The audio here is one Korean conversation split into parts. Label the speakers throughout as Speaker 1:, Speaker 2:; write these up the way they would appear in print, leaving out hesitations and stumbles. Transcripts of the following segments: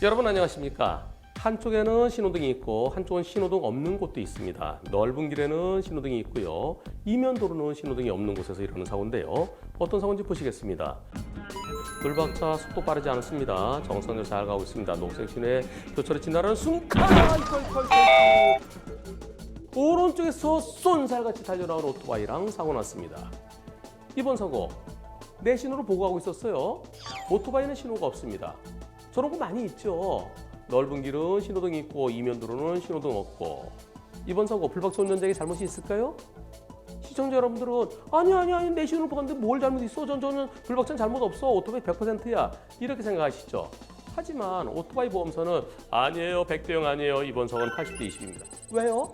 Speaker 1: 여러분 안녕하십니까? 한쪽에는 신호등이 있고 한쪽은 신호등 없는 곳도 있습니다. 넓은 길에는 신호등이 있고요. 이면도로는 신호등이 없는 곳에서 일어나는 사고인데요. 어떤 사고인지 보시겠습니다. 불박차 속도 빠르지 않습니다. 정상적으로 잘 가고 있습니다. 녹색 신호에 교차로 지나가는 순간 오른쪽에서 쏜살같이 달려나온 오토바이랑 사고 났습니다. 이번 사고 내 신호를 보고 가고 있었어요. 오토바이는 신호가 없습니다. 저런 거 많이 있죠. 넓은 길은 신호등이 있고 이면도로는 신호등 없고. 이번 사고 불박차 운전자에게 잘못이 있을까요? 시청자 여러분들은 아니 내 신호를 보는데 뭘 잘못 있어? 저는 불박차는 잘못 없어. 오토바이 100%야. 이렇게 생각하시죠. 하지만 오토바이 보험사는 아니에요. 100대 0 아니에요. 이번 사고는 80대 20입니다. 왜요?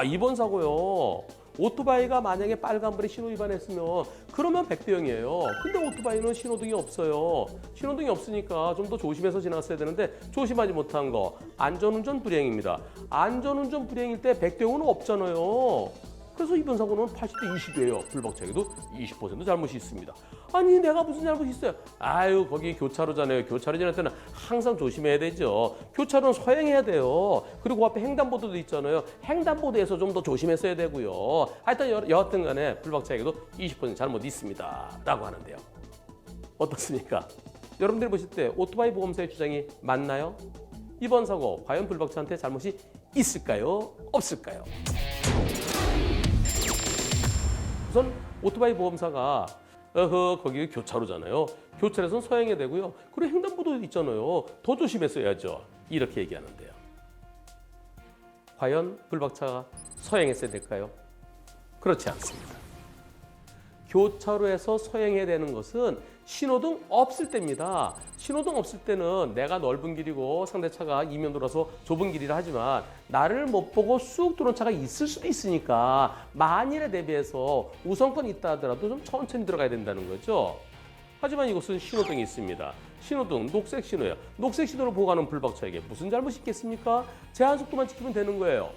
Speaker 1: 이번 사고요. 오토바이가 만약에 빨간불에 신호 위반했으면 그러면 100대 0이에요. 근데 오토바이는 신호등이 없어요. 신호등이 없으니까 좀 더 조심해서 지나갔어야 되는데 조심하지 못한 거 안전운전 불이행입니다. 안전운전 불이행일 때 100대 0은 없잖아요. 그래서 이번 사고는 80대 20이에요. 불박차에도 20% 잘못이 있습니다. 아니 내가 무슨 잘못이 있어요? 거기 교차로잖아요. 교차로 지날 때는 항상 조심해야 되죠. 교차로는 서행해야 돼요. 그리고 그 앞에 횡단보도도 있잖아요. 횡단보도에서 좀 더 조심했어야 되고요. 하여튼 여하튼 간에 불박차에게도 20% 잘못 있습니다. 라고 하는데요. 어떻습니까? 여러분들이 보실 때 오토바이 보험사의 주장이 맞나요? 이번 사고 과연 불박차한테 잘못이 있을까요? 없을까요? 우선 오토바이 보험사가 거기 교차로잖아요. 교차로에서는 서행해야 되고요. 그리고 횡단보도 있잖아요. 더 조심했어야죠. 이렇게 얘기하는데요. 과연 불박차가 서행했어야 될까요? 그렇지 않습니다. 교차로에서 서행해야 되는 것은 신호등 없을 때입니다. 신호등 없을 때는 내가 넓은 길이고 상대차가 이면도라서 좁은 길이라 하지만 나를 못 보고 쑥 들어온 차가 있을 수도 있으니까 만일에 대비해서 우선권이 있다 하더라도 좀 천천히 들어가야 된다는 거죠. 하지만 이곳은 신호등이 있습니다. 신호등, 녹색 신호예요. 녹색 신호를 보고 가는 불박차에게 무슨 잘못이 있겠습니까? 제한 속도만 지키면 되는 거예요.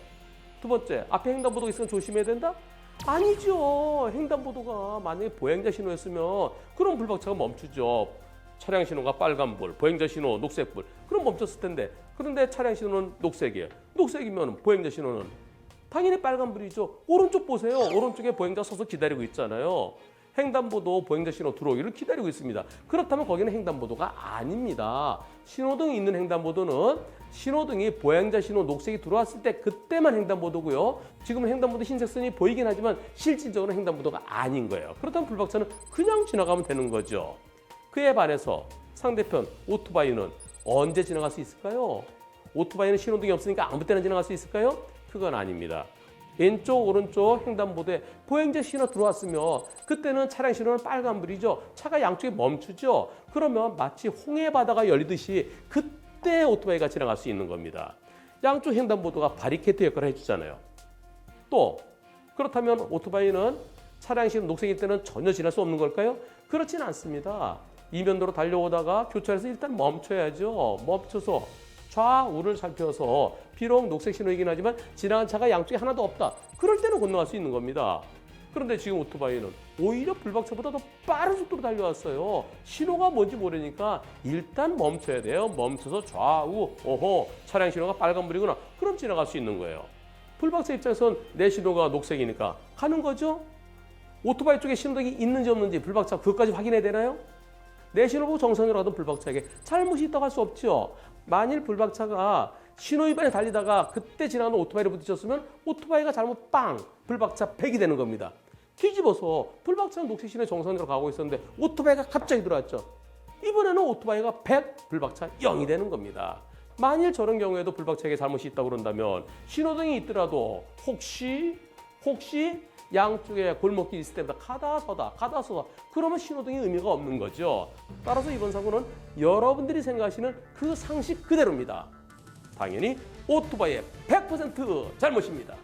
Speaker 1: 두 번째, 앞에 횡단보도가 있으면 조심해야 된다? 아니죠. 횡단보도가 만약에 보행자 신호였으면 그럼 불박차가 멈추죠. 차량 신호가 빨간불, 보행자 신호 녹색불. 그럼 멈췄을 텐데. 그런데 차량 신호는 녹색이에요. 녹색이면 보행자 신호는 당연히 빨간불이죠. 오른쪽 보세요. 오른쪽에 보행자 서서 기다리고 있잖아요. 횡단보도 보행자 신호 들어오기를 기다리고 있습니다. 그렇다면 거기는 횡단보도가 아닙니다. 신호등이 있는 횡단보도는 신호등이 보행자 신호 녹색이 들어왔을 때 그때만 횡단보도고요. 지금은 횡단보도 흰색선이 보이긴 하지만 실질적으로 횡단보도가 아닌 거예요. 그렇다면 불박차는 그냥 지나가면 되는 거죠. 그에 반해서 상대편 오토바이는 언제 지나갈 수 있을까요? 오토바이는 신호등이 없으니까 아무 때나 지나갈 수 있을까요? 그건 아닙니다. 왼쪽 오른쪽 횡단보도에 보행자 신호 들어왔으면 그때는 차량 신호는 빨간불이죠. 차가 양쪽에 멈추죠. 그러면 마치 홍해 바다가 열리듯이 그때 오토바이가 지나갈 수 있는 겁니다. 양쪽 횡단보도가 바리케이트 역할을 해주잖아요. 또 그렇다면 오토바이는 차량 신호 녹색일 때는 전혀 지날 수 없는 걸까요? 그렇진 않습니다. 이면도로 달려오다가 교차로에서 일단 멈춰야죠. 멈춰서 좌우를 살펴서 비록 녹색 신호이긴 하지만 지나간 차가 양쪽에 하나도 없다. 그럴 때는 건너갈 수 있는 겁니다. 그런데 지금 오토바이는 오히려 불박차보다 더 빠른 속도로 달려왔어요. 신호가 뭔지 모르니까 일단 멈춰야 돼요. 멈춰서 좌우, 차량 신호가 빨간불이구나. 그럼 지나갈 수 있는 거예요. 불박차 입장에선 내 신호가 녹색이니까 가는 거죠. 오토바이 쪽에 신호등이 있는지 없는지 불박차 그것까지 확인해야 되나요? 내 신호 보고 정상으로 가던 불박차에게 잘못이 있다고 할 수 없죠. 만일 불박차가 신호 위반에 달리다가 그때 지나가는 오토바이를 부딪혔으면 오토바이가 잘못 불박차 100이 되는 겁니다. 뒤집어서 불박차는 녹색 신호에 정상으로 가고 있었는데 오토바이가 갑자기 들어왔죠. 이번에는 오토바이가 100, 불박차 0이 되는 겁니다. 만일 저런 경우에도 불박차에게 잘못이 있다고 그런다면 신호등이 있더라도 혹시 양쪽에 골목길이 있을 때마다 가다 서다 그러면 신호등의 의미가 없는 거죠. 따라서 이번 사고는 여러분들이 생각하시는 그 상식 그대로입니다. 당연히 오토바이의 100% 잘못입니다.